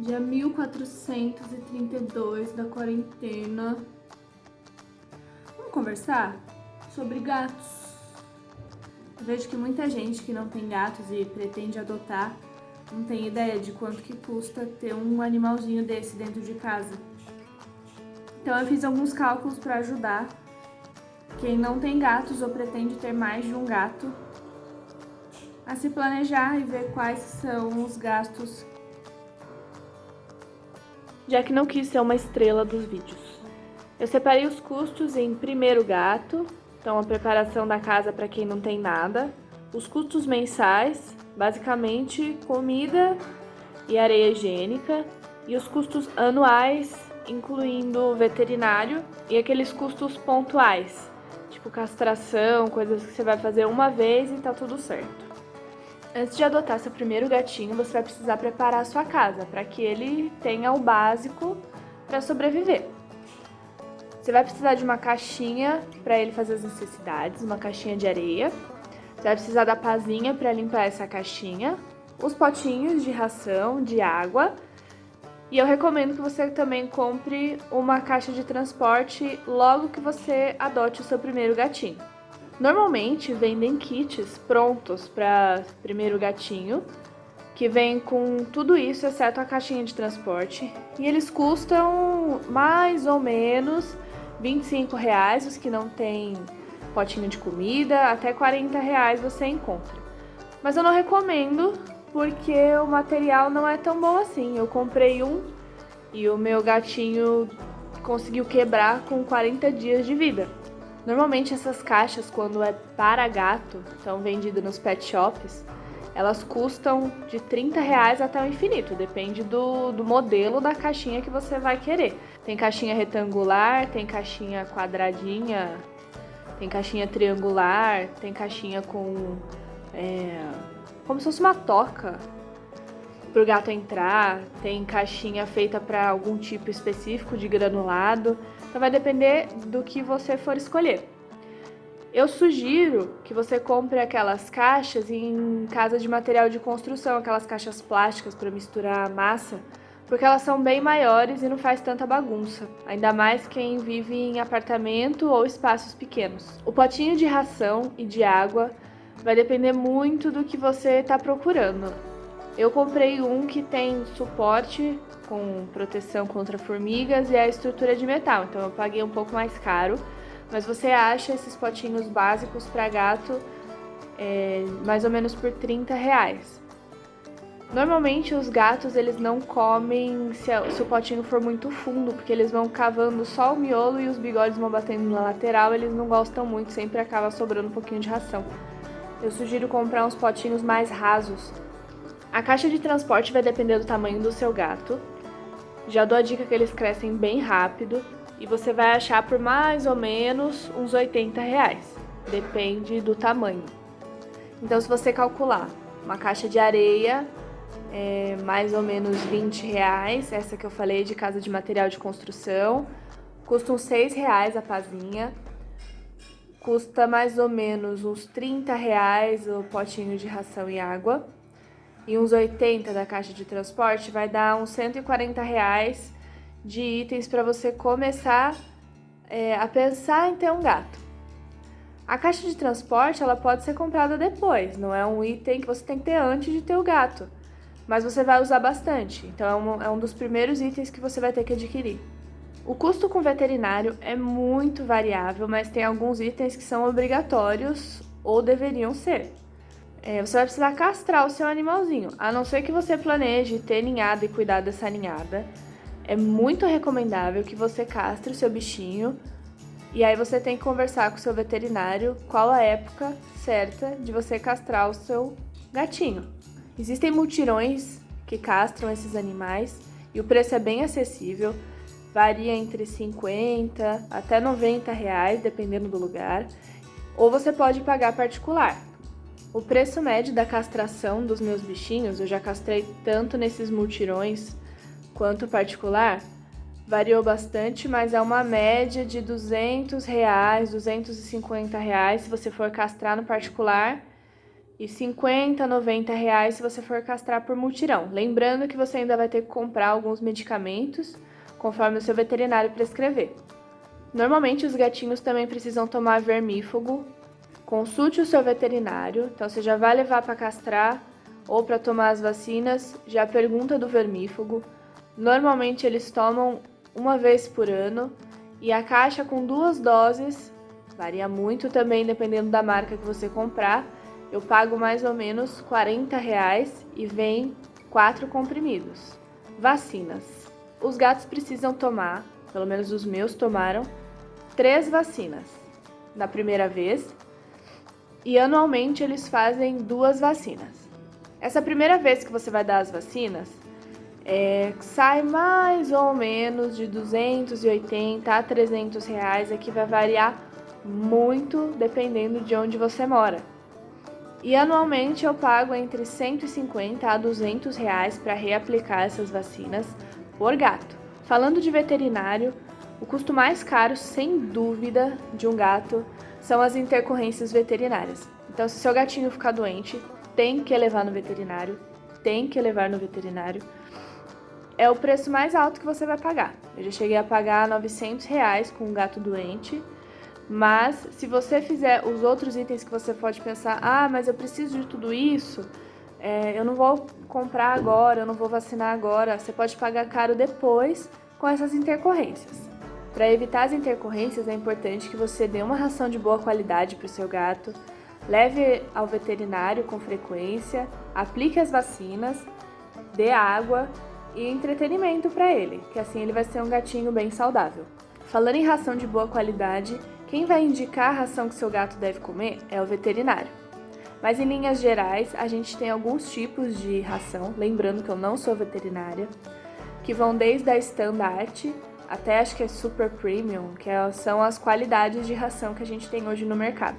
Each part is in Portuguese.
Dia 1432 da quarentena. Vamos conversar sobre gatos. Eu vejo que muita gente que não tem gatos e pretende adotar não tem ideia de quanto que custa ter um animalzinho desse dentro de casa. Então eu fiz alguns cálculos para ajudar quem não tem gatos ou pretende ter mais de um gato a se planejar e ver quais são os gastos, já que não quis ser uma estrela dos vídeos. Eu separei os custos em primeiro gato, então a preparação da casa para quem não tem nada, os custos mensais, basicamente comida e areia higiênica, e os custos anuais, incluindo veterinário e aqueles custos pontuais, tipo castração, coisas que você vai fazer uma vez e tá tudo certo. Antes de adotar seu primeiro gatinho, você vai precisar preparar a sua casa para que ele tenha o básico para sobreviver. Você vai precisar de uma caixinha para ele fazer as necessidades, uma caixinha de areia. Você vai precisar da pazinha para limpar essa caixinha, os potinhos de ração, de água. E eu recomendo que você também compre uma caixa de transporte logo que você adote o seu primeiro gatinho. Normalmente vendem kits prontos para primeiro gatinho, que vem com tudo isso, exceto a caixinha de transporte. E eles custam mais ou menos R$25, os que não tem potinho de comida, até R$40 você encontra. Mas eu não recomendo, porque o material não é tão bom assim. Eu comprei um e o meu gatinho conseguiu quebrar com 40 dias de vida. Normalmente essas caixas, quando é para gato, estão vendidas nos pet shops, elas custam de R$30 até o infinito, depende do modelo da caixinha que você vai querer. Tem caixinha retangular, tem caixinha quadradinha, tem caixinha triangular, tem caixinha com como se fosse uma toca pro gato entrar, tem caixinha feita para algum tipo específico de granulado, então vai depender do que você for escolher. Eu sugiro que você compre aquelas caixas em casa de material de construção, aquelas caixas plásticas para misturar massa, porque elas são bem maiores e não faz tanta bagunça, ainda mais quem vive em apartamento ou espaços pequenos. O potinho de ração e de água vai depender muito do que você está procurando. Eu comprei um que tem suporte com proteção contra formigas e a estrutura de metal, então eu paguei um pouco mais caro, mas você acha esses potinhos básicos para gato mais ou menos por R$30. Normalmente os gatos eles não comem se o potinho for muito fundo, porque eles vão cavando só o miolo e os bigodes vão batendo na lateral, eles não gostam muito, sempre acaba sobrando um pouquinho de ração. Eu sugiro comprar uns potinhos mais rasos. A caixa de transporte vai depender do tamanho do seu gato. Já dou a dica que eles crescem bem rápido e você vai achar por mais ou menos uns R$80. Depende do tamanho. Então, se você calcular uma caixa de areia, mais ou menos R$20, essa que eu falei de casa de material de construção, custa uns R$6 a pazinha. Custa mais ou menos uns R$30 o potinho de ração e água. E uns 80 da caixa de transporte vai dar uns R$140 de itens para você começar a pensar em ter um gato. A caixa de transporte ela pode ser comprada depois, não é um item que você tem que ter antes de ter o gato, mas você vai usar bastante, então é um dos primeiros itens que você vai ter que adquirir. O custo com veterinário é muito variável, mas tem alguns itens que são obrigatórios ou deveriam ser. Você vai precisar castrar o seu animalzinho, a não ser que você planeje ter ninhada e cuidar dessa ninhada. É muito recomendável que você castre o seu bichinho e aí você tem que conversar com o seu veterinário qual a época certa de você castrar o seu gatinho. Existem mutirões que castram esses animais e o preço é bem acessível, varia entre 50 até 90 reais, dependendo do lugar, ou você pode pagar particular. O preço médio da castração dos meus bichinhos, eu já castrei tanto nesses multirões quanto particular, variou bastante, mas é uma média de R$200, R$250 se você for castrar no particular e 50, 90 reais se você for castrar por mutirão. Lembrando que você ainda vai ter que comprar alguns medicamentos conforme o seu veterinário prescrever. Normalmente os gatinhos também precisam tomar vermífugo. Consulte o seu veterinário, então você já vai levar para castrar ou para tomar as vacinas, já pergunta do vermífugo. Normalmente eles tomam uma vez por ano e a caixa com 2 doses, varia muito também dependendo da marca que você comprar. Eu pago mais ou menos R$40 e vem 4 comprimidos. Vacinas. Os gatos precisam tomar, pelo menos os meus tomaram, 3 vacinas na primeira vez e anualmente eles fazem 2 vacinas. Essa primeira vez que você vai dar as vacinas, sai mais ou menos de 280 a 300 reais, aqui vai variar muito dependendo de onde você mora. E anualmente eu pago entre 150 a 200 reais para reaplicar essas vacinas por gato. Falando de veterinário, o custo mais caro, sem dúvida, de um gato são as intercorrências veterinárias. Então, se seu gatinho ficar doente, tem que levar no veterinário, É o preço mais alto que você vai pagar. Eu já cheguei a pagar R$900 com um gato doente. Mas se você fizer os outros itens que você pode pensar, mas eu preciso de tudo isso, eu não vou comprar agora, eu não vou vacinar agora, você pode pagar caro depois com essas intercorrências. Para evitar as intercorrências, é importante que você dê uma ração de boa qualidade para o seu gato, leve ao veterinário com frequência, aplique as vacinas, dê água e entretenimento para ele, que assim ele vai ser um gatinho bem saudável. Falando em ração de boa qualidade, quem vai indicar a ração que seu gato deve comer é o veterinário. Mas em linhas gerais, a gente tem alguns tipos de ração, lembrando que eu não sou veterinária, que vão desde a Standard até acho que é Super Premium, que são as qualidades de ração que a gente tem hoje no mercado.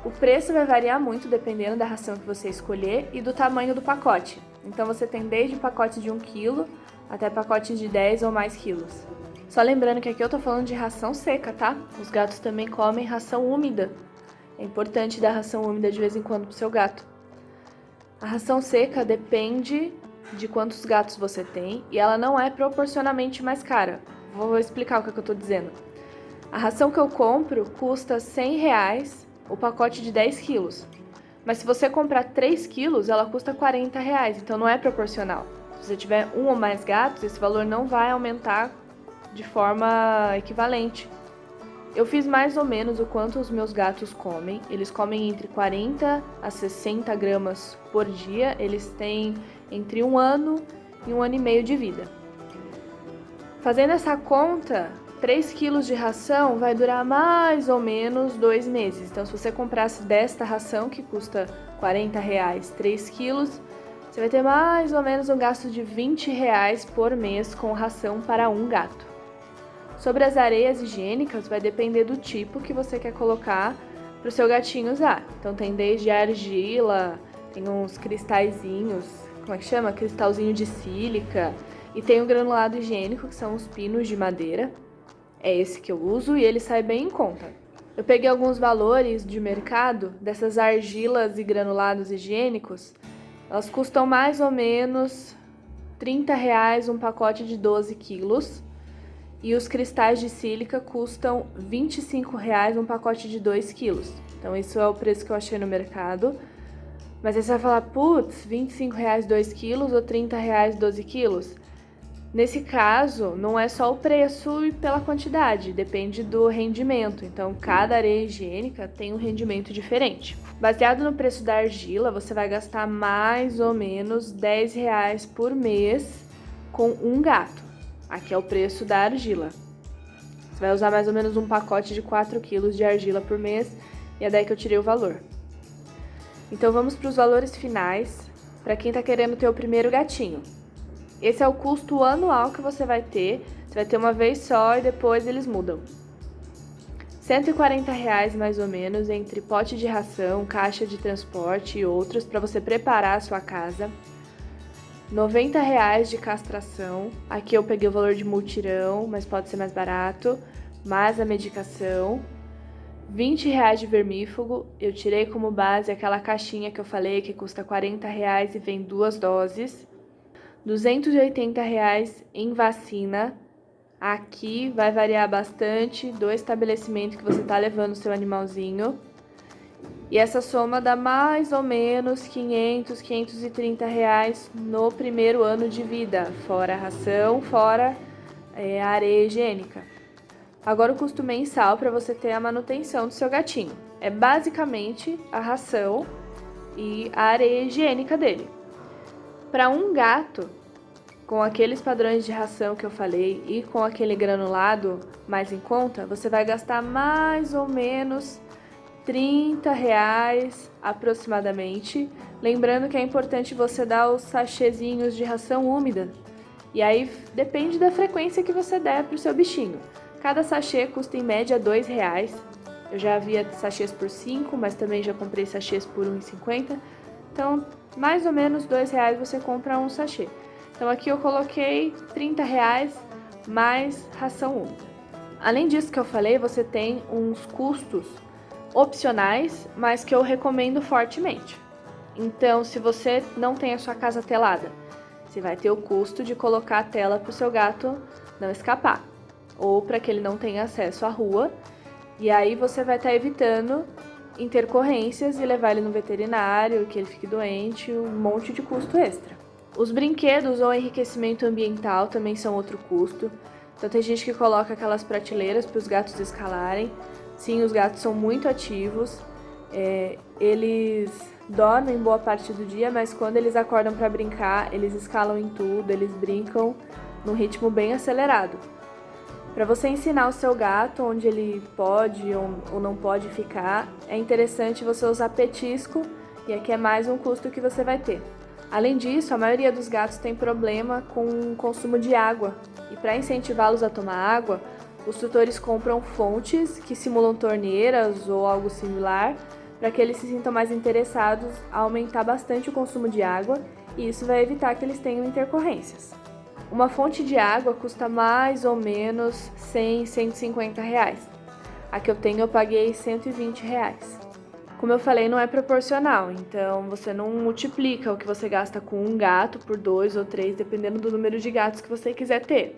O preço vai variar muito dependendo da ração que você escolher e do tamanho do pacote. Então você tem desde pacote de 1 kg até pacote de 10 ou mais quilos. Só lembrando que aqui eu tô falando de ração seca, tá? Os gatos também comem ração úmida. É importante dar ração úmida de vez em quando pro seu gato. A ração seca depende de quantos gatos você tem e ela não é proporcionalmente mais cara. Vou explicar o que eu tô dizendo. A ração que eu compro custa R$100 o pacote de 10 quilos. Mas se você comprar 3 quilos, ela custa R$40, então não é proporcional. Se você tiver 1 ou mais gatos, esse valor não vai aumentar de forma equivalente. Eu fiz mais ou menos o quanto os meus gatos comem. Eles comem entre 40 a 60 gramas por dia. Eles têm entre 1 ano e 1 ano e meio de vida. Fazendo essa conta, 3 quilos de ração vai durar mais ou menos 2 meses. Então, se você comprasse desta ração, que custa R$40, 3 quilos, você vai ter mais ou menos um gasto de R$20 por mês com ração para um gato. Sobre as areias higiênicas, vai depender do tipo que você quer colocar para o seu gatinho usar. Então tem desde argila, tem uns cristalzinhos, como é que chama? Cristalzinho de sílica. E tem o granulado higiênico, que são os pinos de madeira. É esse que eu uso e ele sai bem em conta. Eu peguei alguns valores de mercado dessas argilas e granulados higiênicos. Elas custam mais ou menos R$30 um pacote de 12 quilos. E os cristais de sílica custam R$25 um pacote de 2 quilos. Então, isso é o preço que eu achei no mercado. Mas aí você vai falar, putz, R$25 2 quilos ou R$30 12 quilos? Nesse caso, não é só o preço e pela quantidade, depende do rendimento. Então, cada areia higiênica tem um rendimento diferente. Baseado no preço da argila, você vai gastar mais ou menos R$10 por mês com um gato. Aqui é o preço da argila. Você vai usar mais ou menos um pacote de 4 quilos de argila por mês e é daí que eu tirei o valor. Então vamos para os valores finais para quem está querendo ter o primeiro gatinho. Esse é o custo anual que você vai ter uma vez só e depois eles mudam. R$140 mais ou menos entre pote de ração, caixa de transporte e outros para você preparar a sua casa. R$90 de castração, aqui eu peguei o valor de multirão, mas pode ser mais barato, mais a medicação. R$ 20 de vermífugo, eu tirei como base aquela caixinha que eu falei que custa R$ 40 e vem 2 doses. R$ 280 em vacina. Aqui vai variar bastante do estabelecimento que você está levando o seu animalzinho. E essa soma dá mais ou menos 500, R$ 530 no primeiro ano de vida, fora a ração, fora a areia higiênica. Agora o custo mensal para você ter a manutenção do seu gatinho. É basicamente a ração e a areia higiênica dele. Para um gato, com aqueles padrões de ração que eu falei e com aquele granulado mais em conta, você vai gastar mais ou menos R$ 30 aproximadamente. Lembrando que é importante você dar os sachêzinhos de ração úmida. E aí depende da frequência que você der para o seu bichinho. Cada sachê custa em média R$ 2. Eu já havia sachês por 5, mas também já comprei sachês por R$ 1,50. Então, mais ou menos R$ 2 você compra um sachê. Então aqui eu coloquei R$ 30 mais ração úmida. Além disso que eu falei, você tem uns custos opcionais, mas que eu recomendo fortemente. Então, se você não tem a sua casa telada, você vai ter o custo de colocar a tela para o seu gato não escapar, ou para que ele não tenha acesso à rua, e aí você vai estar evitando intercorrências e levar ele no veterinário, que ele fique doente, um monte de custo extra. Os brinquedos ou enriquecimento ambiental também são outro custo. Então tem gente que coloca aquelas prateleiras para os gatos escalarem. Sim, os gatos são muito ativos, eles dormem boa parte do dia, mas quando eles acordam para brincar, eles escalam em tudo, eles brincam num ritmo bem acelerado. Para você ensinar o seu gato onde ele pode ou não pode ficar, é interessante você usar petisco, e aqui é mais um custo que você vai ter. Além disso, a maioria dos gatos tem problema com o consumo de água, e para incentivá-los a tomar água, os tutores compram fontes que simulam torneiras ou algo similar, para que eles se sintam mais interessados a aumentar bastante o consumo de água, e isso vai evitar que eles tenham intercorrências. Uma fonte de água custa mais ou menos R$ 100, R$ 150. A que eu tenho eu paguei R$ 120. Como eu falei, não é proporcional, então você não multiplica o que você gasta com um gato por 2 ou 3, dependendo do número de gatos que você quiser ter.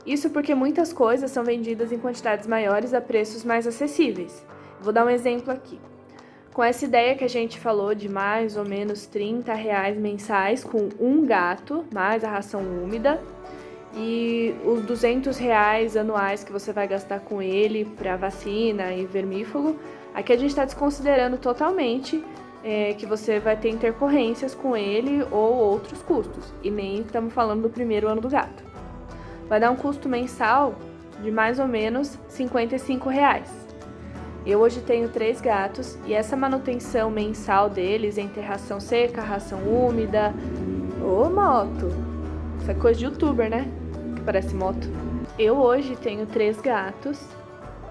Isso porque muitas coisas são vendidas em quantidades maiores a preços mais acessíveis. Vou dar um exemplo aqui. Com essa ideia que a gente falou de mais ou menos R$ 30 mensais com um gato, mais a ração úmida, e os R$ 200 anuais que você vai gastar com ele para vacina e vermífugo, aqui a gente está desconsiderando totalmente que você vai ter intercorrências com ele ou outros custos, e nem estamos falando do primeiro ano do gato. Vai dar um custo mensal de mais ou menos R$ 55. Eu hoje tenho 3 gatos e essa manutenção mensal deles entre ração seca, ração úmida... Ô, moto! Isso é coisa de youtuber, né? Que parece moto. Eu hoje tenho 3 gatos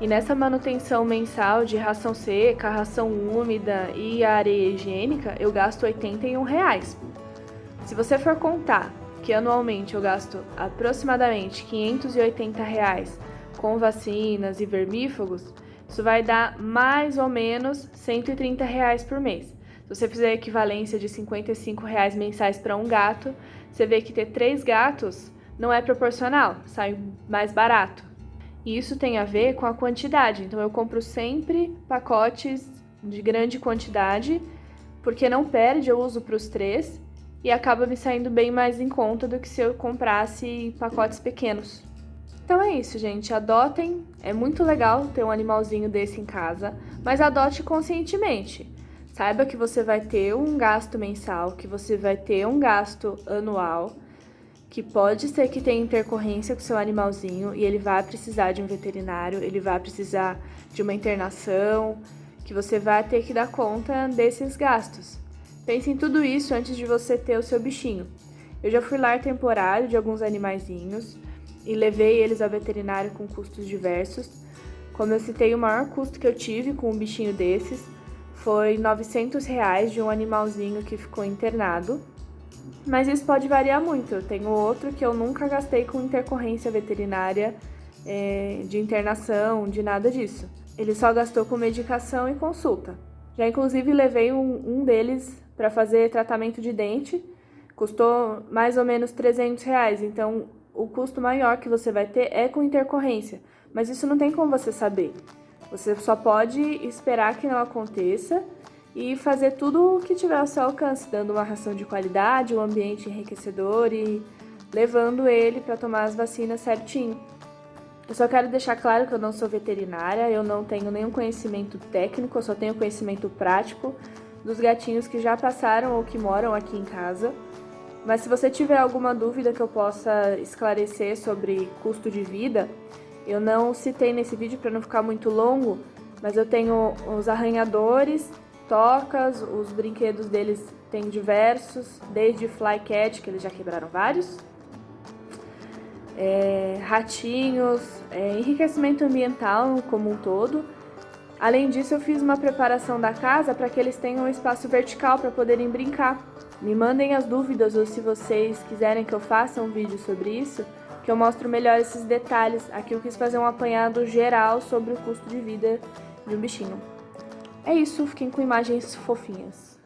e nessa manutenção mensal de ração seca, ração úmida e areia higiênica, eu gasto R$ 81. Se você for contar que anualmente eu gasto aproximadamente R$ 580 com vacinas e vermífugos, isso vai dar mais ou menos R$ 130 por mês. Se você fizer a equivalência de R$ 55 mensais para um gato, você vê que ter 3 gatos não é proporcional, sai mais barato. E isso tem a ver com a quantidade, então eu compro sempre pacotes de grande quantidade, porque não perde, eu uso para os 3, e acaba me saindo bem mais em conta do que se eu comprasse pacotes pequenos. Então é isso, gente. Adotem. É muito legal ter um animalzinho desse em casa, mas adote conscientemente. Saiba que você vai ter um gasto mensal, que você vai ter um gasto anual, que pode ser que tenha intercorrência com o seu animalzinho e ele vai precisar de um veterinário, ele vai precisar de uma internação, que você vai ter que dar conta desses gastos. Pense em tudo isso antes de você ter o seu bichinho. Eu já fui lar temporário de alguns animaizinhos e levei eles ao veterinário com custos diversos. Como eu citei, o maior custo que eu tive com um bichinho desses foi R$ 900 de um animalzinho que ficou internado. Mas isso pode variar muito. Eu tenho outro que eu nunca gastei com intercorrência veterinária, de internação, de nada disso. Ele só gastou com medicação e consulta. Já inclusive levei um deles para fazer tratamento de dente, custou mais ou menos R$ 300, então o custo maior que você vai ter é com intercorrência, mas isso não tem como você saber. Você só pode esperar que não aconteça e fazer tudo o que tiver ao seu alcance, dando uma ração de qualidade, um ambiente enriquecedor e levando ele para tomar as vacinas certinho. Eu só quero deixar claro que eu não sou veterinária, eu não tenho nenhum conhecimento técnico, eu só tenho conhecimento prático dos gatinhos que já passaram ou que moram aqui em casa. Mas se você tiver alguma dúvida que eu possa esclarecer sobre custo de vida, eu não citei nesse vídeo para não ficar muito longo, mas eu tenho os arranhadores, tocas, os brinquedos deles tem diversos, desde flycat, que eles já quebraram vários, ratinhos, enriquecimento ambiental como um todo. Além disso, eu fiz uma preparação da casa para que eles tenham um espaço vertical para poderem brincar. Me mandem as dúvidas ou se vocês quiserem que eu faça um vídeo sobre isso, que eu mostro melhor esses detalhes. Aqui eu quis fazer um apanhado geral sobre o custo de vida de um bichinho. É isso, fiquem com imagens fofinhas.